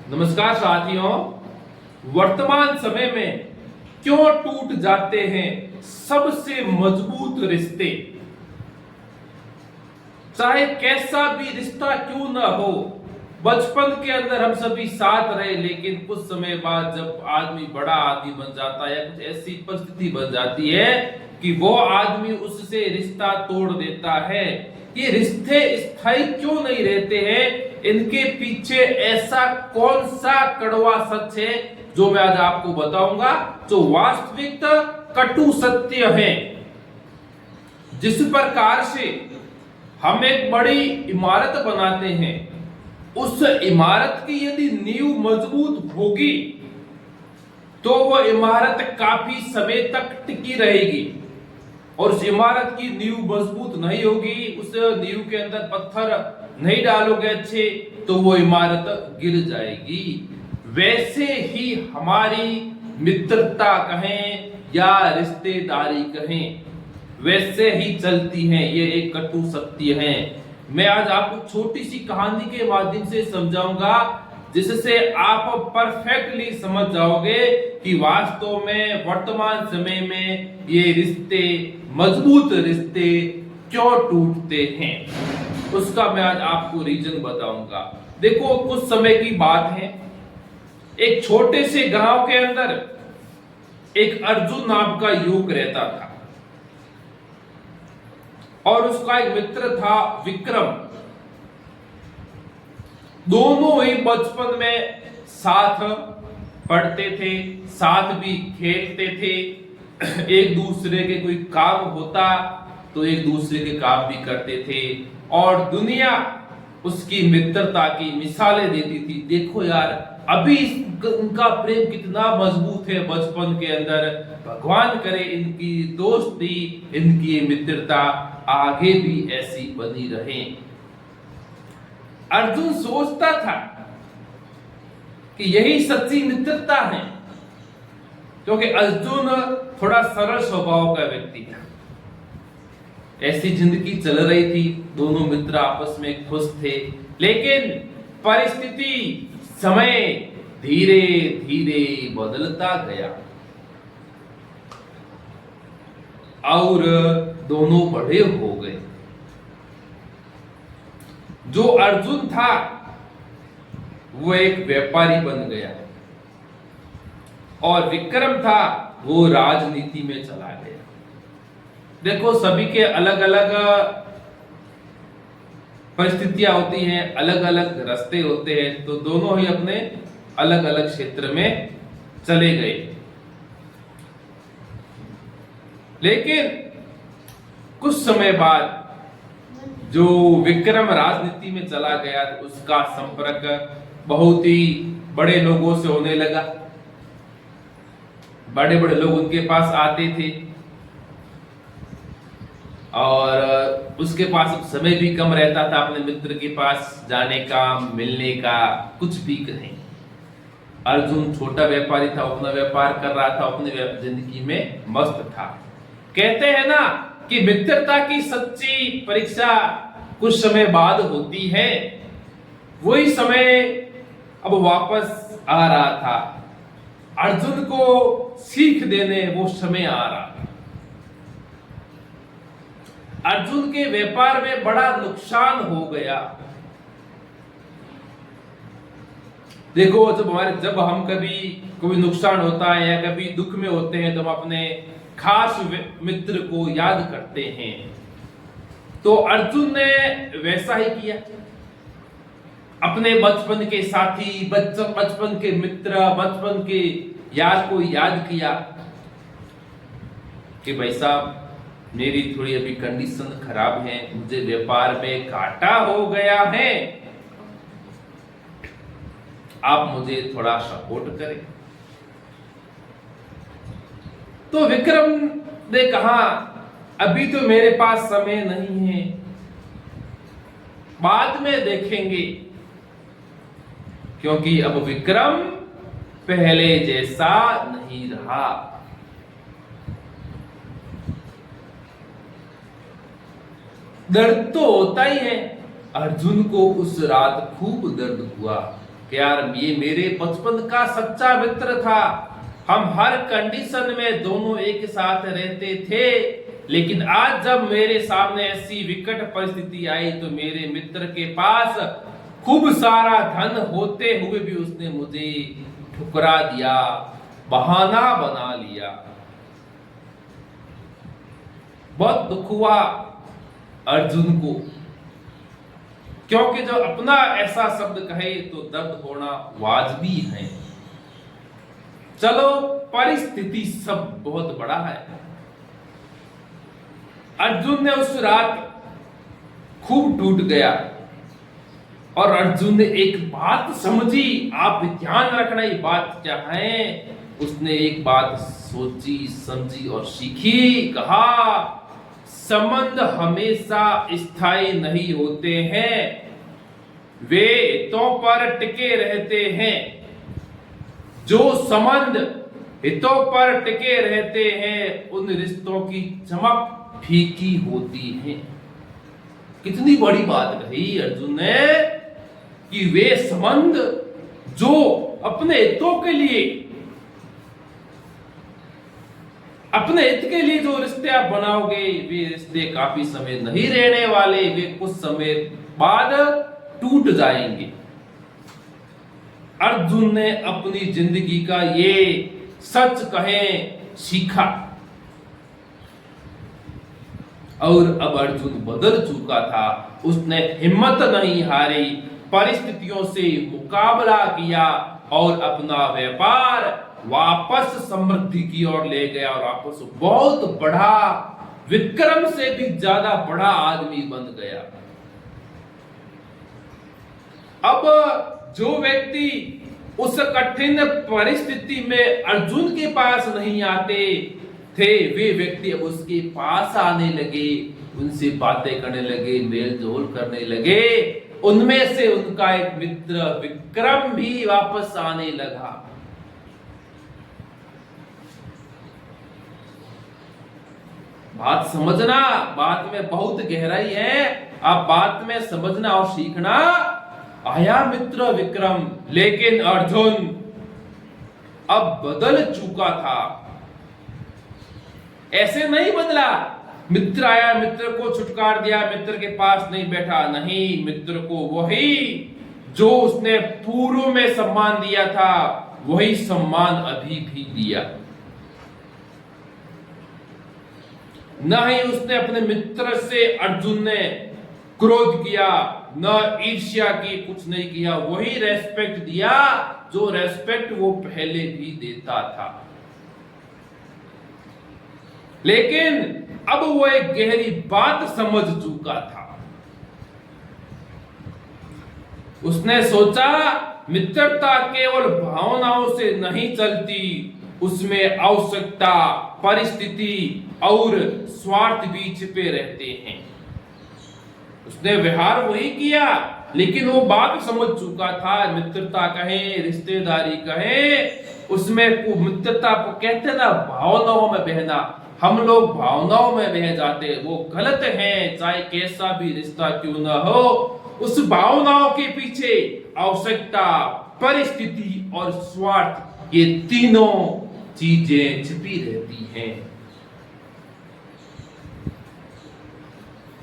नमस्कार साथियों। वर्तमान समय में क्यों टूट जाते हैं सबसे मजबूत रिश्ते? चाहे कैसा भी रिश्ता क्यों ना हो, बचपन के अंदर हम सभी साथ रहे, लेकिन कुछ समय बाद जब आदमी बड़ा आदमी बन जाता है या कुछ ऐसी परिस्थिति बन जाती है कि वो आदमी उससे रिश्ता तोड़ देता है। ये रिश्ते स्थायी क्यों नहीं रहते हैं? इनके पीछे ऐसा कौन सा कड़वा सच है जो मैं आज आपको बताऊंगा, जो वास्तविक कटु सत्य है। जिस प्रकार से हम एक बड़ी इमारत बनाते हैं, उस इमारत की यदि नींव मजबूत होगी तो वो इमारत काफी समय तक टिकी रहेगी, और उस इमारत की नींव मजबूत नहीं होगी, उस नींव के अंदर पत्थर नहीं डालोगे अच्छे, तो वो इमारत गिर जाएगी। वैसे ही हमारी मित्रता कहें या रिश्तेदारी कहें, वैसे ही चलती हैं। ये एक कटु सत्य है। मैं आज आपको छोटी सी कहानी के माध्यम से समझाऊंगा, जिससे आप परफेक्टली समझ जाओगे कि वास्तव में वर्तमान समय में ये रिश्ते, मजबूत रिश्ते क्यों टूटते हैं। उसका मैं आज आपको रीजन बताऊंगा। देखो, कुछ समय की बात है, एक छोटे से गांव के अंदर एक अर्जुन नाम का युवक रहता था, और उसका एक मित्र था विक्रम। दोनों ही बचपन में साथ पढ़ते थे, साथ भी खेलते थे। एक दूसरे के कोई काम होता तो एक दूसरे के काम भी करते थे, और दुनिया उसकी मित्रता की मिसालें देती थी। देखो यार, अभी उनका प्रेम कितना मजबूत है बचपन के अंदर। भगवान करे इनकी दोस्ती, इनकी मित्रता आगे भी ऐसी बनी रहे। अर्जुन सोचता था कि यही सच्ची मित्रता है, क्योंकि अर्जुन थोड़ा सरल स्वभाव का व्यक्ति था। ऐसी जिंदगी चल रही थी, दोनों मित्र आपस में खुश थे, लेकिन परिस्थिति, समय धीरे धीरे बदलता गया और दोनों बड़े हो गए। जो अर्जुन था वो एक व्यापारी बन गया, और विक्रम था वो राजनीति में चला गया। देखो, सभी के अलग अलग परिस्थितियां होती हैं, अलग अलग रास्ते होते हैं, तो दोनों ही अपने अलग अलग क्षेत्र में चले गए। लेकिन कुछ समय बाद जो विक्रम राजनीति में चला गया, तो उसका संपर्क बहुत ही बड़े लोगों से होने लगा। बड़े बड़े लोग उनके पास आते थे, और उसके पास समय भी कम रहता था अपने मित्र के पास जाने का, मिलने का, कुछ भी करें। अर्जुन छोटा व्यापारी था, अपना व्यापार कर रहा था, अपनी जिंदगी में मस्त था। कहते हैं ना कि मित्रता की सच्ची परीक्षा कुछ समय बाद होती है। वही समय अब वापस आ रहा था। अर्जुन को सीख देने वो समय आ रहा। अर्जुन के व्यापार में बड़ा नुकसान हो गया। देखो, जब हम कभी कोई नुकसान होता है या कभी दुख में होते हैं, तो हम अपने खास मित्र को याद करते हैं। तो अर्जुन ने वैसा ही किया। अपने बचपन के साथी, बचपन के मित्र, बचपन के यार को याद किया कि भाई साहब, मेरी थोड़ी अभी कंडीशन खराब है, मुझे व्यापार में घाटा हो गया है, आप मुझे थोड़ा सपोर्ट करें। तो विक्रम ने कहा, अभी तो मेरे पास समय नहीं है, बाद में देखेंगे। क्योंकि अब विक्रम पहले जैसा नहीं रहा। दर्द तो होता ही है। अर्जुन को उस रात खूब दर्द हुआ। यार ये मेरे बचपन का सच्चा मित्र था, हम हर कंडीशन में दोनों एक साथ रहते थे, लेकिन आज जब मेरे सामने ऐसी विकट परिस्थिति आई तो मेरे मित्र के पास खूब सारा धन होते हुए भी उसने मुझे ठुकरा दिया, बहाना बना लिया। बहुत दुख हुआ अर्जुन को, क्योंकि जब अपना ऐसा शब्द कहे तो दर्द होना वाजिबी है। चलो परिस्थिति सब बहुत बड़ा है। अर्जुन ने उस रात खूब टूट गया और अर्जुन ने एक बात समझी, आप ध्यान रखना ये बात क्या है। उसने एक बात सोची समझी और सीखी, कहा संबंध हमेशा स्थायी नहीं होते हैं, वे हितों पर टिके रहते हैं। जो संबंध हितों पर टिके रहते हैं उन रिश्तों की चमक फीकी होती है। कितनी बड़ी बात कही अर्जुन ने कि वे संबंध जो अपने हितों के लिए, अपने हित के लिए जो रिश्ते आप बनाओगे वे रिश्ते काफी समय नहीं रहने वाले, वे कुछ समय बाद टूट जाएंगे। अर्जुन ने अपनी जिंदगी का ये सच कहें सीखा और अब अर्जुन बदल चुका था। उसने हिम्मत नहीं हारी, परिस्थितियों से मुकाबला किया और अपना व्यापार वापस समृद्धि की ओर ले गया और वापस बहुत बड़ा, विक्रम से भी ज्यादा बड़ा आदमी बन गया। अब जो व्यक्ति उस कठिन परिस्थिति में अर्जुन के पास नहीं आते थे, वे व्यक्ति अब उसके पास आने लगे, उनसे बातें करने लगे, मेल जोल करने लगे। उनमें से उनका एक मित्र विक्रम भी वापस आने लगा। बात समझना, बात में बहुत गहराई है, आप बात में समझना और सीखना। आया मित्र विक्रम, लेकिन अर्जुन अब बदल चुका था। ऐसे नहीं बदला, मित्र आया, मित्र को छुटकार दिया, मित्र के पास नहीं बैठा, नहीं, मित्र को वही जो उसने पूर्व में सम्मान दिया था वही सम्मान अभी भी दिया। न ही उसने अपने मित्र से अर्जुन ने क्रोध किया, न ईर्ष्या की, कुछ नहीं किया, वही रेस्पेक्ट दिया जो रेस्पेक्ट वो पहले भी देता था। लेकिन अब वो एक गहरी बात समझ चुका था। उसने सोचा मित्रता केवल भावनाओं से नहीं चलती, उसमें आवश्यकता, परिस्थिति और स्वार्थ भी छिपे रहते हैं। उसने व्यवहार वही किया, लेकिन वो बात समझ चुका था। मित्रता कहे, रिश्तेदारी कहे, उसमें मित्रता को कहते ना भावनाओं में बहना। हम लोग भावनाओं में बह जाते हैं, वो गलत है। चाहे कैसा भी रिश्ता क्यों ना हो, उस भावनाओं के पीछे आवश्यकता, परिस्थिति और स्वार्थ, ये तीनों चीजें छिपी रहती हैं।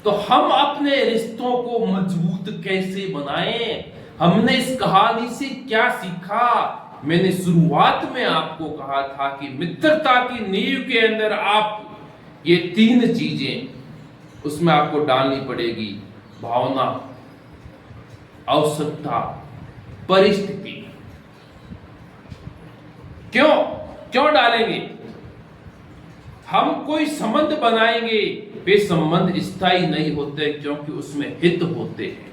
तो हम अपने रिश्तों को मजबूत कैसे बनाएं? हमने इस कहानी से क्या सीखा? मैंने शुरुआत में आपको कहा था कि मित्रता की नींव के अंदर आप ये तीन चीजें उसमें आपको डालनी पड़ेगी, भावना, आवश्यकता, परिस्थिति। क्यों डालेंगे? हम कोई संबंध बनाएंगे, वे संबंध स्थायी नहीं होते क्योंकि उसमें हित होते हैं।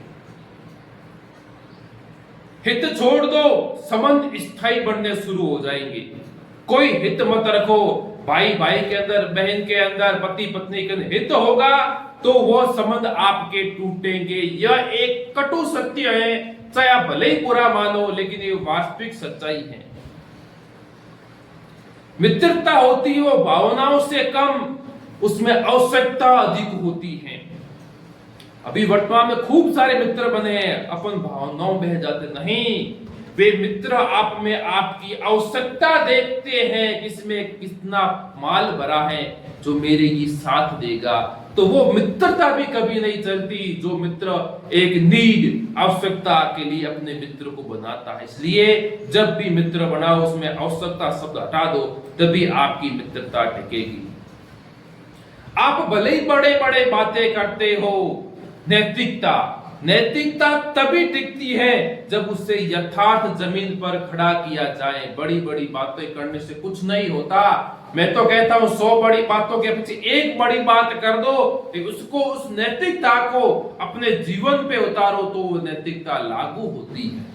हित छोड़ दो, संबंध स्थायी बनने शुरू हो जाएंगे। कोई हित मत रखो। भाई भाई के अंदर, बहन के अंदर, पति पत्नी के अंदर हित होगा तो वो संबंध आपके टूटेंगे। यह एक कटु सत्य है, चाहे आप भले ही बुरा मानो, लेकिन ये वास्तविक सच्चाई है। मित्रता होती है वो भावनाओं से कम, उसमें आवश्यकता अधिक होती है। अभी वर्तमान में खूब सारे मित्र बने हैं, अपन भावनाओं बह जाते नहीं। वे मित्र आप में आपकी आवश्यकता देखते हैं, इसमें कितना माल भरा है जो मेरे ही साथ देगा। तो वो मित्रता भी कभी नहीं चलती जो मित्र एक नीड आवश्यकता के लिए अपने मित्र को बनाता है। इसलिए जब भी मित्र बनाओ उसमें आवश्यकता शब्द हटा दो, तभी आपकी मित्रता टिकेगी। आप भले ही बड़े बड़े बातें करते हो, नैतिकता तभी टिकती है जब उससे यथार्थ जमीन पर खड़ा किया जाए। बड़ी बड़ी बातें करने से कुछ नहीं होता। मैं तो कहता हूं 100 बड़ी बातों के पीछे एक बड़ी बात कर दो, उसको उस नैतिकता को अपने जीवन पे उतारो तो वो नैतिकता लागू होती है।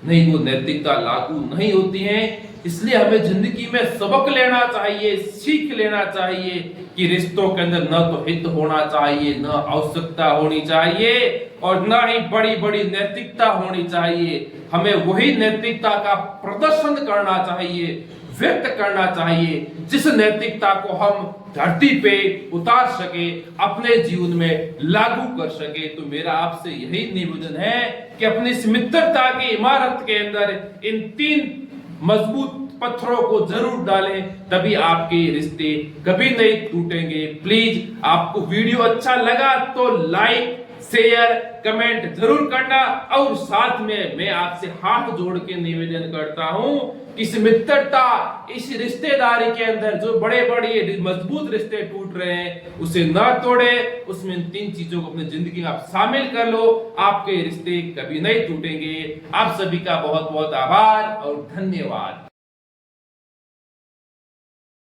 नहीं, वो नैतिकता लागू नहीं होती है। इसलिए हमें जिंदगी में सबक लेना चाहिए, सीख लेना चाहिए कि रिश्तों के अंदर न तो हित होना चाहिए, न आवश्यकता होनी चाहिए और न ही बड़ी बड़ी नैतिकता होनी चाहिए। हमें वही नैतिकता का प्रदर्शन करना चाहिए, व्यक्त करना चाहिए, जिस नैतिकता को हम धरती पे उतार सके, अपने जीवन में लागू कर सके। तो मेरा आपसे यही निवेदन है कि अपनी इस मित्रता की इमारत के अंदर इन 3 मजबूत पत्थरों को जरूर डालें, तभी आपके रिश्ते कभी नहीं टूटेंगे। प्लीज आपको वीडियो अच्छा लगा तो लाइक, शेयर, कमेंट जरूर करना और साथ में मैं आपसे हाथ जोड़ के निवेदन करता हूं कि इस मित्रता, इस रिश्तेदारी के अंदर जो बड़े बड़े मजबूत रिश्ते टूट रहे हैं उसे ना तोड़े। उसमें इन 3 चीजों को अपनी जिंदगी में आप शामिल कर लो, आपके रिश्ते कभी नहीं टूटेंगे। आप सभी का बहुत बहुत आभार और धन्यवाद।